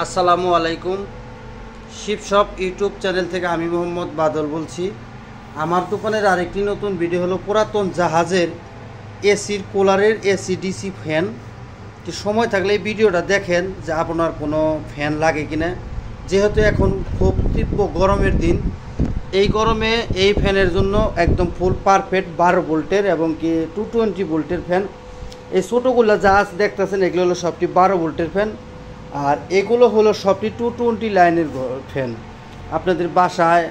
আসসালামু আলাইকুম। শিবশপ YouTube channel থেকে আমি মোহাম্মদ বাদল বলছি। আমার দোকানের আরেকটি নতুন ভিডিও হলো পুরাতন জাহাজের এসির কুলারের এসি ডিসি ফ্যান। তো সময় থাকলে এই ভিডিওটা দেখেন যে আপনার কোনো ফ্যান লাগে কিনা, যেহেতু এখন খুব তীব্র গরমের দিন। এই গরমে এই ফ্যানের জন্য একদম ফুল পারফেক্ট 12 ভোল্টের এবং কি 220 ভোল্টের ফ্যান। এই ছোটোগুলো জাহাজ দেখতেছেন এগুলো হলো সবটি 12 ভোল্টের ফ্যান, আর এগুলো হলো সবটি 220 লাইনের ফ্যান। আপনাদের বাসায়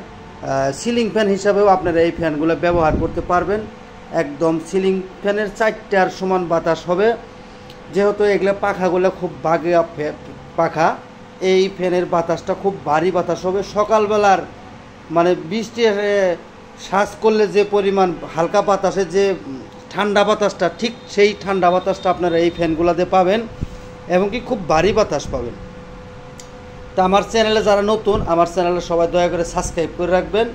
সিলিং ফ্যান হিসাবেও আপনারা এই ফ্যানগুলো ব্যবহার করতে পারবেন। একদম সিলিং ফ্যানের 4টার সমান বাতাস হবে, যেহেতু এগুলো পাখাগুলো খুব বাগিয়া পাখা। এই ফ্যানের বাতাসটা খুব ভারী বাতাস হবে। সকালবেলার মানে বৃষ্টি শ্বাস করলে যে পরিমাণ হালকা বাতাসে যে ঠান্ডা বাতাসটা, ঠিক সেই ঠান্ডা বাতাসটা আপনারা এই ফ্যানগুলোতে পাবেন এবং কি খুব ভারী বাতাস পাবেন। তা আমার চ্যানেলে যারা নতুন, আমার চ্যানেলে সবাই দয়া করে সাবস্ক্রাইব করে রাখবেন।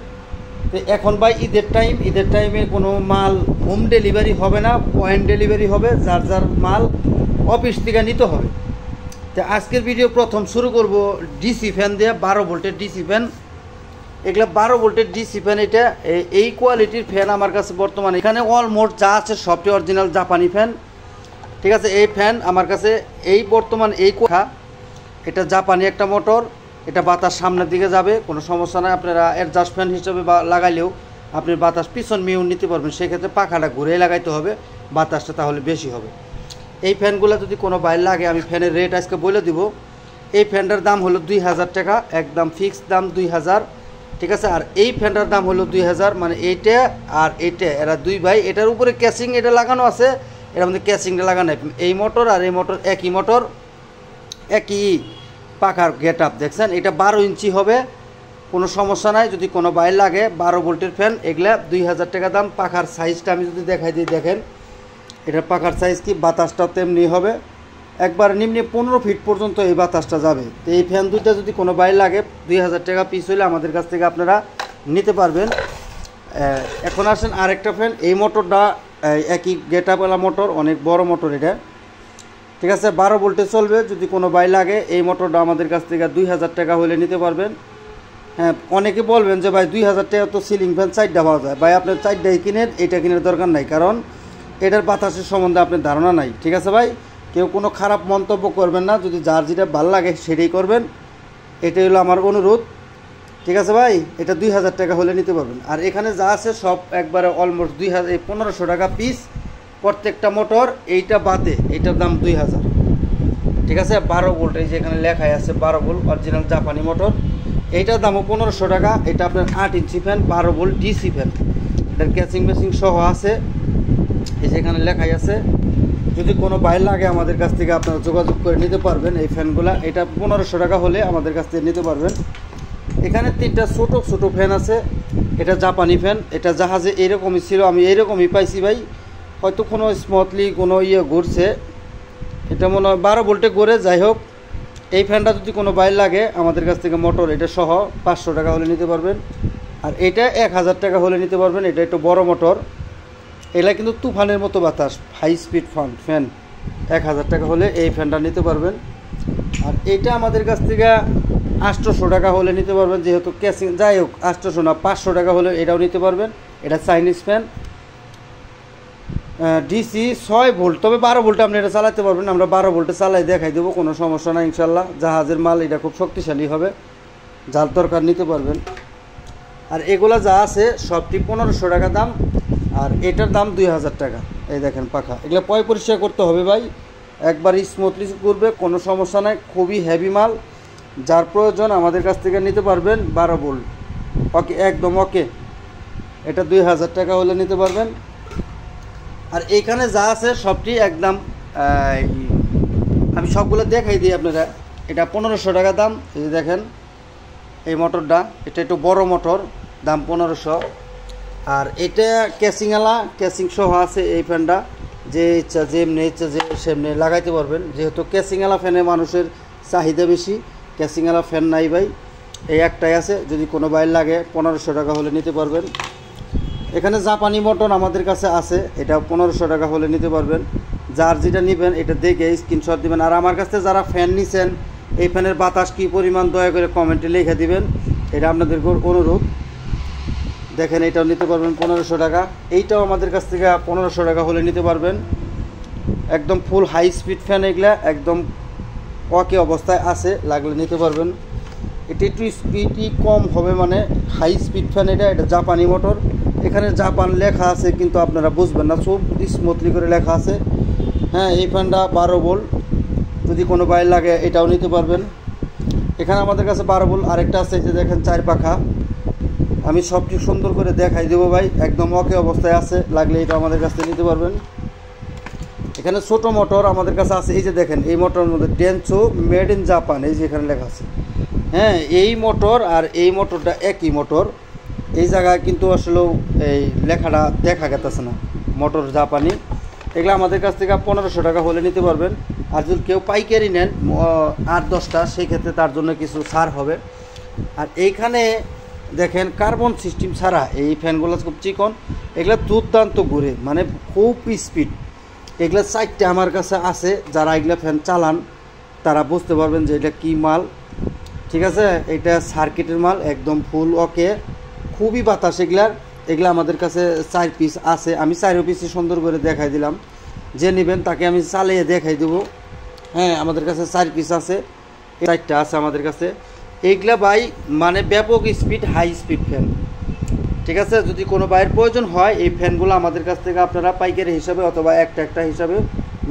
তো এখন ভাই ঈদের টাইমে কোনো মাল হোম ডেলিভারি হবে না, পয়েন্ট ডেলিভারি হবে। যার যার মাল অফিস থেকে নিতে হবে। তো আজকের ভিডিও প্রথম শুরু করব ডিসি ফ্যান দিয়ে, 12 ভোল্টের ডিসি ফ্যান। এগুলো 12 ভোল্টের ডিসি ফ্যান। এটা এই কোয়ালিটির ফ্যান আমার কাছে বর্তমানে এখানে অলমোস্ট যা আছে সবটি অরিজিনাল জাপানি ফ্যান। ঠিক আছে, এই ফ্যান আমার কাছে এই বর্তমান এই কোঠা, এটা জাপানি একটা মোটর। এটা বাতাস সামনের দিকে যাবে, কোনো সমস্যা নাই। আপনারা অ্যাডজাস্ট ফ্যান হিসেবে লাগাইলেও আপনি বাতাস পিছন মিউ নিতে পারবেন। সেক্ষেত্রে পাখাটা ঘুরে লাগাইতে হবে, বাতাসটা তাহলে বেশি হবে। এই ফ্যানগুলো যদি কোনো বাইরে লাগে, আমি ফ্যানের রেট আজকে বলে দিব। এই ফ্যানটার দাম হলো 2000 টাকা, একদম ফিক্সড দাম 2000। ঠিক আছে, আর এই ফ্যানটার দাম হলো 2000, মানে এইটা আর এইটা, এরা দুই ভাই। এটার উপরে ক্যাসিং এটা লাগানো আছে, এর মধ্যে ক্যাসিংটা লাগানো। এই মোটর আর এই মোটর একই মোটর, একই পাখার গেট আপ দেখছেন। এটা 12 ইঞ্চি হবে, কোনো সমস্যা নাই। যদি কোনো বাইর লাগে 12 ভোল্টের ফ্যান, এগুলা 2000 টাকা দাম। পাখার সাইজটা আমি যদি দেখাই দিই, দেখেন এটার পাখার সাইজ কি, বাতাসটাও তেমনি হবে। একবার নিম্নে 15 ফিট পর্যন্ত এই বাতাসটা যাবে। তো এই ফ্যান দুইটা যদি কোনো বাইর লাগে 2000 টাকা পিস হলে আমাদের কাছ থেকে আপনারা নিতে পারবেন। এখন আসেন আরেকটা ফ্যান। এই মোটরটা একই গেট আপওয়ালা মোটর, অনেক বড় মোটর এটা। ঠিক আছে, 12 ভোল্টে চলবে। যদি কোনো বাই লাগে এই মোটরটা আমাদের কাছ থেকে 2000 টাকা হলে নিতে পারবেন। হ্যাঁ, অনেকে বলবেন যে ভাই 2000 টাকা তো সিলিং ফ্যান 4টা পাওয়া যায়। ভাই আপনার 4টাই কিনেন, এটা কেনার দরকার নাই, কারণ এটার বাতাসের সম্বন্ধে আপনার ধারণা নাই। ঠিক আছে ভাই, কেউ কোনো খারাপ মন্তব্য করবেন না, যদি যার যেটা ভালো লাগে সেটাই করবেন, এটাই হলো আমার অনুরোধ। ঠিক আছে ভাই, এটা 2000 টাকা হলে নিতে পারবেন। আর এখানে যা আছে সব একবারে অলমোস্ট 1500 টাকা পিস প্রত্যেকটা মোটর। এইটা বাদে এইটার দাম 2000। ঠিক আছে, 12 ভোল্ট, এই যে এখানে লেখাই আছে 12 ভোল্ট অরিজিনাল জাপানি মোটর। এইটার দামও 1500 টাকা। এটা আপনার 8 inch fan, 12 volt DC fan. এটার ক্যাচিং মেশিং সহ আছে, এই যে এখানে লেখাই আছে। যদি কোনো বাইর লাগে আমাদের কাছ থেকে আপনারা যোগাযোগ করে নিতে পারবেন এই ফ্যানগুলা। এটা 1500 টাকা হলে আমাদের কাছ থেকে নিতে পারবেন। এখানে 3টা ছোটো ফ্যান আছে। এটা জাপানি ফ্যান, এটা জাহাজে এইরকমই ছিল, আমি এইরকমই পাইছি ভাই। হয়তো কোনো স্মুথলি কোনো ঘুরছে, এটা মনে হয় 12 ভোল্টে ঘুরে। যাই হোক, এই ফ্যানটা যদি কোনো বাইর লাগে আমাদের কাছ থেকে মোটর এটা সহ 500 টাকা হলে নিতে পারবেন। আর এটা 1000 টাকা হলে নিতে পারবেন। এটা একটু বড় মোটর, এগুলা কিন্তু তুফানের মতো বাতাস, হাই স্পিড ফ্যান। 1000 টাকা হলে এই ফ্যানটা নিতে পারবেন। আর এইটা আমাদের কাছ থেকে 800 টাকা হলে নিতে পারবেন, যেহেতু ক্যাসিং। যাই হোক, 800 না, 500 টাকা হলে এটাও নিতে পারবেন। এটা চাইনিজ ফ্যান, ডিসি 6 ভোল্ট, তবে 12 ভোল্টে আপনি এটা চালাতে পারবেন। আমরা 12 ভোল্টে চালাই দেখাই দেবো, কোনো সমস্যা না ইনশাল্লাহ। জাহাজের মাল, এটা খুব শক্তিশালী হবে, যার দরকার নিতে পারবেন। আর এগুলা যা আছে সবটি 1500 টাকা দাম, আর এটার দাম 2000 টাকা। এই দেখেন পাখা, এগুলো পরিষ্কার করতে হবে ভাই, একবার স্মুথলি করবে, কোনো সমস্যা নাই। খুবই হেভি মাল, যার প্রয়োজন আমাদের কাছ থেকে নিতে পারবেন। 12 ভোল্ট ওকে, একদম ওকে। এটা 2000 টাকা হলে নিতে পারবেন। আর এইখানে যা আছে সবটি একদম আমি সবগুলো দেখাই দিই আপনারা। এটা 1500 টাকা দাম। এই যে দেখেন এই মোটরটা, এটা একটু বড় মোটর, দাম 1500। আর এটা ক্যাসিংওয়ালা, ক্যাসিং সহ আছে এই ফ্যানটা। যে ইচ্ছা যেমনি ইচ্ছা যে সেমনি লাগাইতে পারবেন, যেহেতু ক্যাসিংওয়ালা ফ্যানে মানুষের চাহিদা বেশি। ক্যাসিংওয়ালা ফ্যান নাই ভাই, এই একটাই আছে। যদি কোনো বাইর লাগে 1500 টাকা হলে নিতে পারবেন। এখানে জাপানি মোটর আমাদের কাছে আছে, এটা 1500 টাকা হলে নিতে পারবেন। যার যেটা নেবেন এটা দেখে স্ক্রিনশট দিবেন। আর আমার কাছে যারা ফ্যান নিছেন এই ফ্যানের বাতাস কী পরিমাণ দয়া করে কমেন্টে লিখে দিবেন, এটা আপনাদের অনুরোধ। দেখেন এটাও নিতে পারবেন 1500 টাকা, এইটাও আমাদের কাছ থেকে 1500 টাকা হলে নিতে পারবেন। একদম ফুল হাই স্পিড ফ্যান, এগুলা একদম ওকে অবস্থায় আছে, লাগলে নিতে পারবেন। এটা একটু স্পিডই কম হবে, মানে হাই স্পিড ফ্যান। এটা জাপানি মোটর, এখানে জাপান লেখা আছে কিন্তু আপনারা বুঝবেন না, খুব স্মুথলি করে লেখা আছে। হ্যাঁ, এই ফ্যানটা 12 ভোল্ট, যদি কোনো বাইর লাগে এটাও নিতে পারবেন। এখানে আমাদের কাছে 12 ভোল্ট আরেকটা আছে, যে দেখেন 4 পাখা। আমি সবটি সুন্দর করে দেখাই দেবো ভাই, একদম ওকে অবস্থায় আছে, লাগলে এটা আমাদের কাছ থেকে নিতে পারবেন। এখানে ছোট মোটর আমাদের কাছে আছে, এই যে দেখেন এই মোটরের মধ্যে ডেনসো মেড ইন জাপান, এই যে এখানে লেখা আছে। হ্যাঁ, এই মোটর আর এই মোটরটা একই মোটর, এই জায়গায় কিন্তু আসলে এই লেখাটা দেখা গেছে না, মোটর জাপানি। এগুলো আমাদের কাছ থেকে 1500 টাকা হলে নিতে পারবেন। আর যদি কেউ পাইকারি নেন 8-10টা, সেই ক্ষেত্রে তার জন্য কিছু ছাড় হবে। আর এইখানে দেখেন কার্বন সিস্টেম ছাড়া এই ফ্যানগুলো খুব চিকন, এগুলো দুর্দান্ত ঘুরে, মানে খুব স্পিড। এগুলো 4টে আমার কাছে আছে, যারা এগুলো ফ্যান চালান তারা বুঝতে পারবেন যে এটা কী মাল। ঠিক আছে, এটা সার্কিটের মাল, একদম ফুল ওকে, খুবই বাতাস এগুলা আমাদের কাছে 4 পিস আছে। আমি 4 পিসই সুন্দর করে দেখাই দিলাম, যে নেবেন তাকে আমি চালিয়ে দেখাই দেবো। হ্যাঁ, আমাদের কাছে 4 পিস আছে, 4টা আছে আমাদের কাছে। এইগুলা ভাই মানে ব্যাপক স্পিড, হাই স্পিড ফ্যান। ঠিক আছে, যদি কোনো বাইরের প্রয়োজন হয় এই ফ্যানগুলো আমাদের কাছ থেকে আপনারা পাইকারি হিসাবে অথবা একটা হিসাবে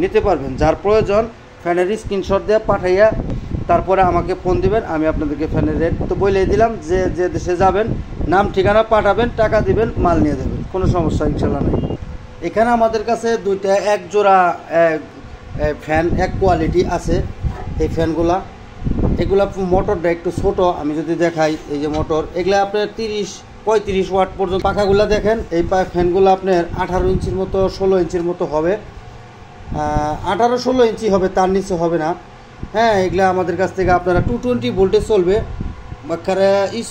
নিতে পারবেন। যার প্রয়োজন ফ্যানের স্ক্রিনশট দিয়ে পাঠাইয়া তারপরে আমাকে ফোন দিবেন, আমি আপনাদেরকে ফ্যানের রেট তো বলে দিলাম। যে দেশে যাবেন নাম ঠিকানা পাঠাবেন, টাকা দিবেন, মাল নিয়ে যাবেন, কোনো সমস্যা ইনশাল্লাহ নেই। এখানে আমাদের কাছে 2টা এক জোড়া ফ্যান এক কোয়ালিটি আছে। এই ফ্যানগুলা এগুলা মোটরটা একটু ছোট, আমি যদি দেখাই, এই যে মোটর, এগুলা আপনার 30-35 ওয়াট পর্যন্ত। পাখাগুলো দেখেন, এই ফ্যানগুলো আপনার 18 ইঞ্চির মতো 16 ইঞ্চির মতো হবে, 18-16 ইঞ্চি হবে, তার নিচে হবে না। হ্যাঁ, এগুলা আমাদের কাছ থেকে আপনারা 220 ভোল্টে চলবে,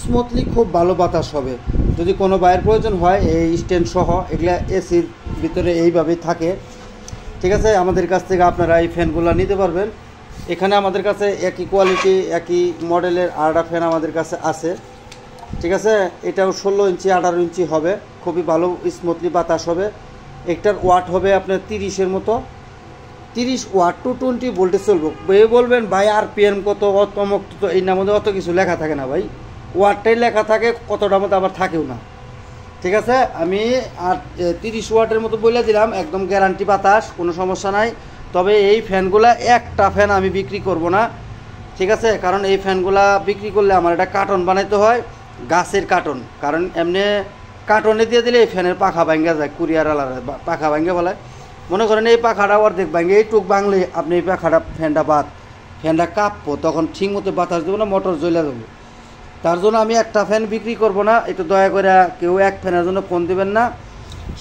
স্মুথলি খুব ভালো বাতাস হবে। যদি কোনো বাইরের প্রয়োজন হয় এই স্ট্যান্ড সহ, এগুলা এসির ভিতরে এইভাবেই থাকে। ঠিক আছে, আমাদের কাছ থেকে আপনারা এই ফ্যানগুলো নিতে পারবেন। এখানে আমাদের কাছে একই কোয়ালিটি একই মডেলের আরেকটা ফ্যান আমাদের কাছে আছে। ঠিক আছে, এটাও 16 ইঞ্চি 18 ইঞ্চি হবে, খুবই ভালো স্মুথলি বাতাস হবে। একটার ওয়াট হবে আপনার 30-এর মতো, 30 ওয়াট 220 ভোল্টে চলবো। বলবেন ভাই RPM কত, অতমক, তো এই নাম মধ্যে অত কিছু লেখা থাকে না ভাই, ওয়াটটাই লেখা থাকে, কতটার মতো আবার থাকেও না। ঠিক আছে, আমি 30 ওয়াটের মতো বলে দিলাম, একদম গ্যারান্টি বাতাস, কোনো সমস্যা নাই। তবে এই ফ্যানগুলা একটা ফ্যান আমি বিক্রি করব না, ঠিক আছে, কারণ এই ফ্যানগুলা বিক্রি করলে আমার একটা কার্টন বানাইতে হয়, গাছের কার্টন। কারণ এমনি কার্টনে দিয়ে দিলে এই ফ্যানের পাখা ভাঙ্গা যায়, কুরিয়ার আলাদা পাখা ভাঙ্গে বলায়। মনে করেন এই পাখাটা অর্ধেক ভাঙ্গে, এইটুক বাংলে আপনি এই পাখাটা ফ্যানটা কাঁপবো, তখন ঠিক মতো বাতাস দেবো না, মোটর জ্বলে যাবো। তার জন্য আমি একটা ফ্যান বিক্রি করব না। একটু দয়া করে কেউ এক ফ্যানের জন্য ফোন দেবেন না,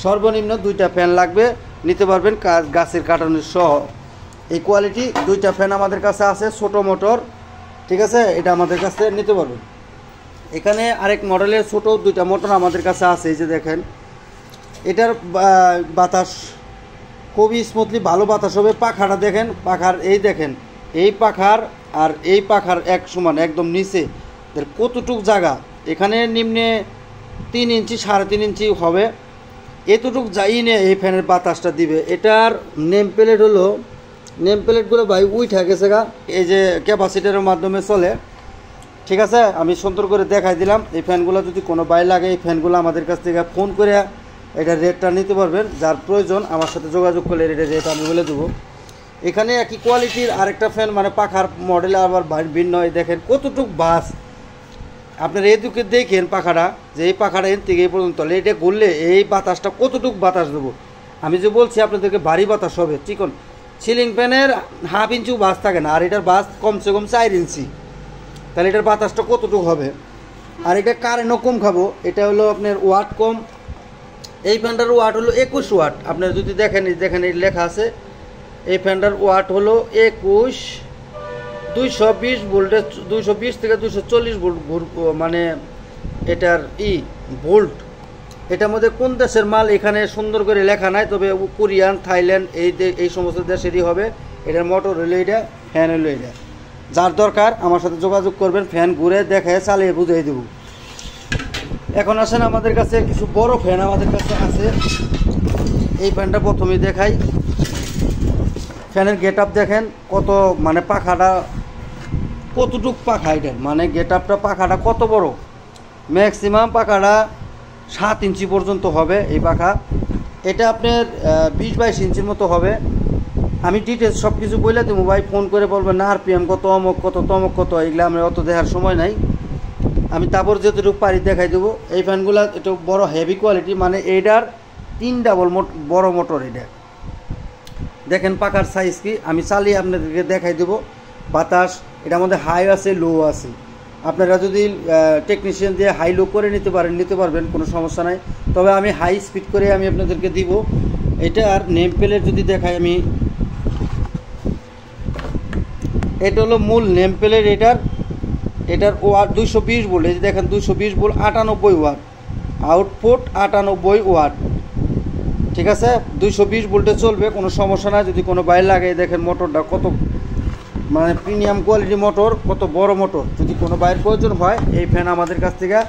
সর্বনিম্ন 2টা ফ্যান লাগবে, নিতে পারবেন গাছের কার্টনের সহ। এই কোয়ালিটি 2টা ফ্যান আমাদের কাছে আছে, ছোট মোটর। ঠিক আছে, এটা আমাদের কাছে নিতে পারবেন। এখানে আরেক মডেলের ছোট 2টা মোটর আমাদের কাছে আছে, এই যে দেখেন, এটার বাতাস খুবই স্মুথলি ভালো বাতাস হবে। পাখাটা দেখেন, পাখার এই দেখেন, এই পাখার আর এই পাখার এক সমান, একদম নিচে কতটুক জায়গা, এখানে নিম্নে 3 ইঞ্চি 3.5 ইঞ্চি হবে, এতটুক যাই নিয়ে এই ফ্যানের বাতাসটা দিবে। এটার নেম প্লেট হলো, নেম প্লেটগুলো ভাই উঠে গেছে গা, এই যে ক্যাপাসিটারের মাধ্যমে চলে। ঠিক আছে, আমি সুন্দর করে দেখাই দিলাম। এই ফ্যানগুলো যদি কোনো বাই লাগে, এই ফ্যানগুলো আমাদের কাছ থেকে ফোন করে এটা রেটটা নিতে পারবেন। যার প্রয়োজন আমার সাথে যোগাযোগ করলে এটা রেট আমি বলে দেবো। এখানে একই কোয়ালিটির আরেকটা ফ্যান, মানে পাখার মডেলে আবার ভিন্ন। দেখেন কতটুক বাস, আপনারা এদিকে দেখেন পাখাটা, যে এই পাখাটা এর থেকে এই পর্যন্ত এটা ঘুরলে এই বাতাসটা কতটুক বাতাস দেবো। আমি যে বলছি আপনাদেরকে ভারী বাতাস হবে, চিকন সিলিং ফ্যানের 1/2 ইঞ্চিও বাস থাকে না, আর এটার বাস কমসে কম 4 ইঞ্চি, তাহলে এটার বাতাসটা কতটুক হবে। আর এটা কারেন্টও কম খাবো, এটা হলো আপনার ওয়াট কম। এই ফ্যানটার ওয়াট হলো 21 ওয়াট। আপনারা যদি দেখেন, দেখেন এই লেখা আছে, এই ফ্যানটার ওয়াট হলো 21, 220 ভোল্টে, 220 থেকে 240 ভোল্ট, মানে এটার ভোল্ট। এটার মধ্যে কোন দেশের মাল এখানে সুন্দর করে লেখা নাই, তবে কোরিয়ান, থাইল্যান্ড এই সমস্ত দেশেরই হবে। এটার মোটর হলো এটা, ফ্যান হলো এটা। যার দরকার আমার সাথে যোগাযোগ করবেন, ফ্যান ঘুরে দেখায় চালিয়ে বুঝিয়ে দেব। এখন আসেন আমাদের কাছে কিছু বড় ফ্যান আমাদের কাছে আছে। এই ফ্যানটা প্রথমেই দেখাই। ফ্যানের গেট আপ দেখেন কত, মানে পাখাটা কতটুক পাখা, এটার মানে গেট আপটা পাখাটা কত বড়। ম্যাক্সিমাম পাখাটা 7 ইঞ্চি পর্যন্ত হবে এই পাখা। এটা আপনার 20-22 ইঞ্চির মতো হবে। আমি ডিটেলস সব কিছু বলে দেবো ভাই, ফোন করে বলবেন না RPM কত, অমক কত, তমক কত, এগুলো আমরা অত দেখার সময় নাই। আমি তারপর যতটুকু পারি দেখাই দেবো। এই ফ্যানগুলো একটু বড় হেভি কোয়ালিটি, মানে এইটার 3 ডাবল বড় মোটর। এটা দেখেন পাখার সাইজ কি, আমি চালিয়ে আপনাদেরকে দেখাই দেবো। বাতাস এটার মধ্যে হাই আছে, লো আছে। আপনারা যদি টেকনিশিয়ান দিয়ে হাই লো করে নিতে পারবেন, কোনো সমস্যা নাই। তবে আমি হাই স্পিড করে আমি আপনাদেরকে দিব। এটার নেম প্লেট যদি দেখাই আমি, এটা হলো মূল নেম প্লেট। এটার ওয়াট 220 ভোল্ট। এই যে দেখেন 220 ভোল্ট, 98 ওয়াট আউটপুট, 98 ওয়াট। ঠিক আছে, 220 ভোল্টে চলবে, কোনো সমস্যা নাই। যদি কোনো বাইর লাগে, দেখেন মোটরটা কত, মানে প্রিমিয়াম কোয়ালিটি মোটর, কত বড় মোটর। যদি কোনো বাইরের প্রয়োজন হয়, এই ফ্যান আমাদের কাছ থেকে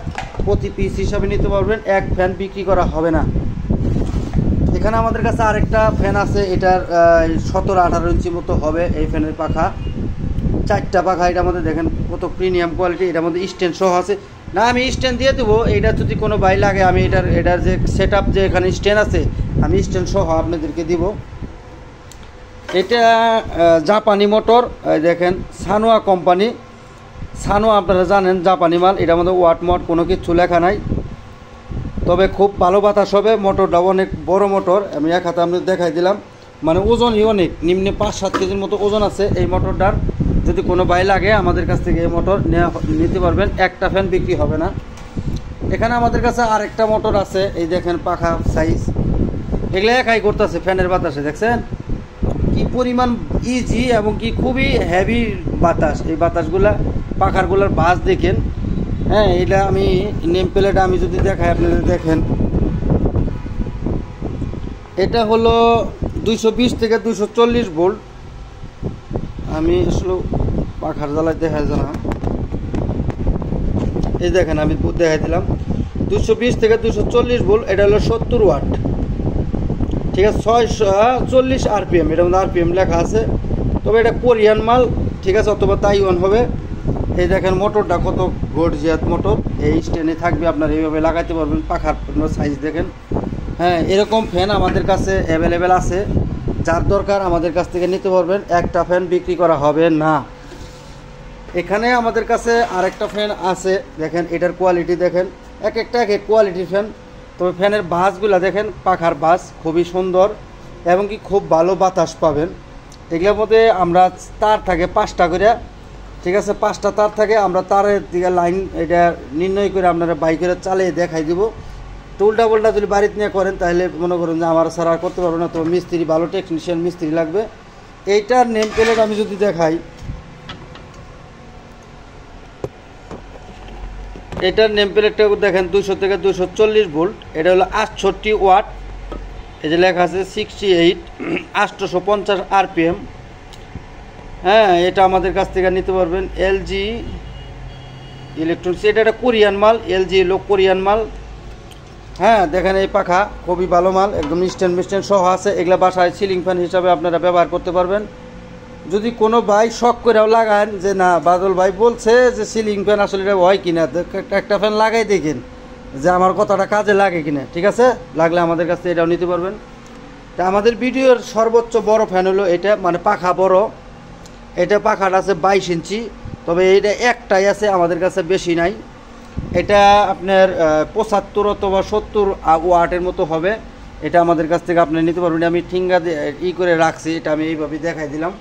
প্রতি পিস হিসাবে নিতে পারবেন। এক ফ্যান বিক্রি করা হবে না। এখানে আমাদের কাছে আরেকটা ফ্যান আছে, এটার 17-18 ইঞ্চি মতো হবে এই ফ্যানের পাখা। 4টা পাখা। এটার মধ্যে দেখেন কত প্রিমিয়াম কোয়ালিটি। এটার মধ্যে স্ট্যান্ড সহ আছে। না, আমি স্ট্যান্ড দিয়ে দেবো। এইটা যদি কোনো বাই লাগে, আমি এটার যে সেট আপ, যে এখানে স্ট্যান্ড আছে, আমি স্ট্যান্ড সহ আপনাদেরকে দিব। এটা জাপানি মোটর। দেখেন সানোয়া কোম্পানি। সানোয়া আপনারা জানেন জাপানি মাল। এটার মধ্যে ওয়াট মট কোনো কিছু লেখা নাই, তবে খুব ভালো বাতাস হবে। মোটরটা অনেক বড় মোটর। আমি এক হাতে আপনাদের দেখাই দিলাম। মানে ওজনই অনেক, নিম্নে 5-7 কেজির মতো ওজন আছে এই মোটরটার। যদি কোনো বাই লাগে, আমাদের কাছ থেকে এই মোটর নিতে পারবেন। একটা ফ্যান বিক্রি হবে না। এখানে আমাদের কাছে আরেকটা মোটর আছে। এই দেখেন পাখা সাইজ, এগুলো একাই করতেছে ফ্যানের বাতাসে। দেখছেন কি পরিমাণ ইজি এবং কি খুবই হেভি বাতাস। এই বাতাসগুলা, পাখারগুলোর বাস দেখেন। হ্যাঁ, এটা আমি নেম প্লেট আমি যদি দেখাই আপনাদের, দেখেন এটা হলো 220 থেকে 240 ভোল্ট। আমি আসলে পাখার জ্বালায় দেখা যায় না। এই দেখেন আমি দেখাই দিলাম 220 থেকে 240 ভোল্ট। এটা হলো 70 ওয়াট। ঠিক আছে, 640 RPM। এটার মধ্যে RPM লেখা আছে। তবে এটা কোরিয়ান মাল, ঠিক আছে, অথবা তাইওয়ান হবে। এই দেখেন মোটরটা কত গর্জিয়াস মোটর। এই স্ট্যান্ডে থাকবে, আপনার এইভাবে লাগাইতে পারবেন। পাখার সাইজ দেখেন। হ্যাঁ, এরকম ফ্যান আমাদের কাছে অ্যাভেলেবেল আছে। যার দরকার আমাদের কাছ থেকে নিতে পারবেন। একটা ফ্যান বিক্রি করা হবে না। এখানে আমাদের কাছে আরেকটা ফ্যান আছে। দেখেন এটার কোয়ালিটি দেখেন, এক কোয়ালিটির ফ্যান। তবে ফ্যানের বাসগুলো দেখেন, পাখার বাস খুবই সুন্দর এবং কি খুব ভালো বাতাস পাবেন। এগুলোর মধ্যে আমরা তার থাকে 5টা করে। ঠিক আছে, 5টা তার থাকে। আমরা তারের দিকে লাইন এটা নির্ণয় করে আপনারা বাইকের চালিয়ে দেখাই দিব। উল্টা পাল্টা যদি বাড়িতে নিয়ে করেন, তাহলে মনে করুন যে আমার ছাড়া আর করতে পারবো না। তো মিস্ত্রি, ভালো টেকনিশিয়ান মিস্ত্রি লাগবে। এইটার নেম প্লেট আমি যদি দেখাই, এটার নেম প্লেটটা দেখেন 200 থেকে 240 ভোল্ট। এটা হলো 68 ওয়াট। এই যে লেখা আছে 68, 850 RPM। হ্যাঁ, এটা আমাদের কাছ থেকে নিতে পারবেন। LG electronics. এটা একটা কোরিয়ান মাল। LG হলো কোরিয়ান মাল। হ্যাঁ, দেখেন এই পাখা খুবই ভালো মাল, একদম স্ট্যান্ড সহ আছে। এগুলা বাসায় সিলিং ফ্যান হিসাবে আপনারা ব্যবহার করতে পারবেন। যদি কোনো ভাই শখ করেও লাগান যে না বাদল ভাই বলছে যে সিলিং ফ্যান আসলে এটা হয় কিনা, একটা ফ্যান লাগাই দেখেন যে আমার কথাটা কাজে লাগে কিনা। ঠিক আছে, লাগলে আমাদের কাছে এটাও নিতে পারবেন। তা আমাদের ভিডিওর সর্বোচ্চ বড় ফ্যান হলো এটা, মানে পাখা বড়। এটা পাখাটা আছে 22 ইঞ্চি। তবে এইটা একটাই আছে, আমাদের কাছে বেশি নাই। এটা আপনার 75 অথবা 70 ওয়াটের মতো হবে। এটা আমাদের কাছ থেকে আপনি নিতে পারবেন। আমি ঠিঙ্গা করে রাখছি, এটা আমি এইভাবে দেখাই দিলাম।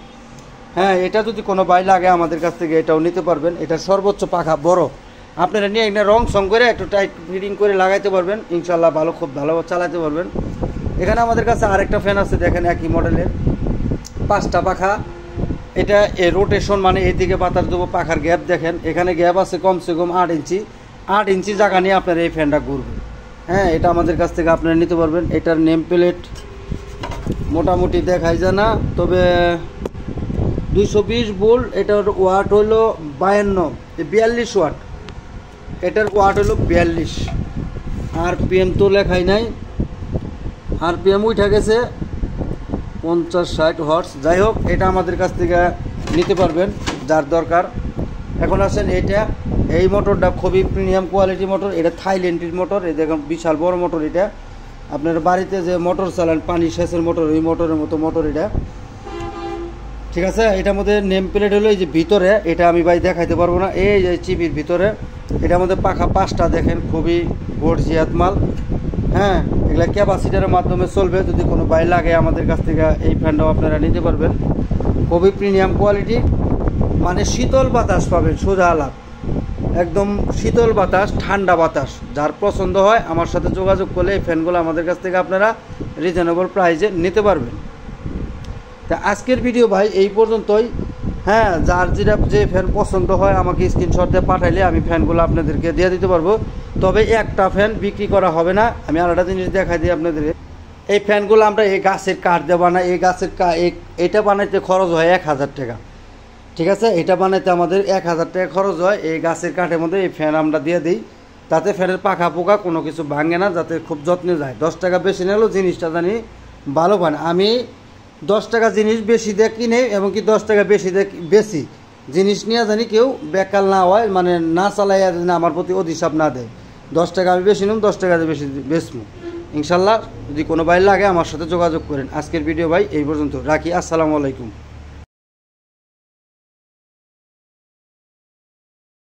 হ্যাঁ, এটা যদি কোনো বাই লাগে আমাদের কাছ থেকে এটাও নিতে পারবেন। এটা সর্বোচ্চ পাখা বড়। আপনারা নিয়ে একটা রং সং করে একটু টাইট ফিটিং করে লাগাইতে পারবেন। ইনশাল্লাহ ভালো, খুব ভালো চালাতে পারবেন। এখানে আমাদের কাছে আরেকটা ফ্যান আছে, দেখেন একই মডেলের 5টা পাখা। এটা রোটেশন, মানে এদিকে বাতাস দেবো। পাখার গ্যাপ দেখেন, এখানে গ্যাপ আছে কমসে কম 8 ইঞ্চি। 8 ইঞ্চি জায়গা নিয়ে আপনার এই ফ্যানটা ঘুরবে। হ্যাঁ, এটা আমাদের কাছ থেকে আপনারা নিতে পারবেন। এটার নেম প্লেট মোটামুটি দেখাই যায় না, তবে 220 ভোল্ট, এটার ওয়াট হলো 42 ওয়াট, এটার ওয়াট হলো 42। আরপিএম তো লেখাই নাই, আরপিএম উঠে গেছে 50-60 হর্স। যাই হোক, এটা আমাদের কাছ থেকে নিতে পারবেন যার দরকার। এখন আসেন এটা, এই মোটরটা খুবই প্রিমিয়াম কোয়ালিটি মোটর, এটা থাইল্যান্ডের মোটর। এই দেখুন বিশাল বড় মোটর, এটা আপনার বাড়িতে যে মোটর চালান পানি সেচের মোটর, ওই মোটরের মতো মোটর এটা, ঠিক আছে। এটার মধ্যে নেম প্লেট হলো এই যে ভিতরে, এটা আমি ভাই দেখাইতে পারবো না, এই যে চিবির ভিতরে এটার মধ্যে পাখা 5টা দেখেন, খুবই গর্জিয়াত মাল। হ্যাঁ, এগুলা ক্যাপাসিটারের মাধ্যমে চলবে। যদি কোনো বাই লাগে আমাদের কাছ থেকে এই ফ্যানটাও আপনারা নিতে পারবেন। খুবই প্রিমিয়াম কোয়ালিটি, মানে শীতল বাতাস পাবেন, সোজা আলাপ, একদম শীতল বাতাস, ঠান্ডা বাতাস। যার পছন্দ হয় আমার সাথে যোগাযোগ করলে এই ফ্যানগুলো আমাদের কাছ থেকে আপনারা রিজনেবল প্রাইসে নিতে পারবেন। তা আজকের ভিডিও ভাই এই পর্যন্তই। হ্যাঁ, যার যে ফ্যান পছন্দ হয় আমাকে স্ক্রিনশট দিয়ে পাঠাইলে আমি ফ্যানগুলো আপনাদেরকে দিয়ে দিতে পারবো। তবে একটা ফ্যান বিক্রি করা হবে না। আমি আরেকটা জিনিস দেখাই দিই আপনাদের। এই ফ্যানগুলো আমরা এই গাছের কাঠ দিয়ে বানাই। এই গাছের এটা বানাইতে খরচ হয় 1000 টাকা, ঠিক আছে। এটা বানাইতে আমাদের 1000 টাকা খরচ হয়। এই গাছের কাঠের মধ্যে এই ফ্যান আমরা দিয়ে দিই, তাতে ফ্যানের পাখা পোকা কোনো কিছু ভাঙে না, যাতে খুব যত্নে যায়। 10 টাকা বেশি নিলেও জিনিসটা জানি ভালো পান। আমি 10 টাকা জিনিস বেশি দিয়ে কিনে, এবং কি 10 টাকা বেশি দিয়ে বেশি জিনিস নিয়ে জানি কেউ বেকার না হয়, মানে না চালাইয়া যেন আমার প্রতি অধিশাপ না দেয়। 10 টাকা আমি বেশি নিম, 10 টাকা বেশি বেচমু ইনশাল্লাহ। যদি কোনো ভাই লাগে আমার সাথে যোগাযোগ করেন। আজকের ভিডিও ভাই এই পর্যন্ত রাখি। আসসালামু আলাইকুম।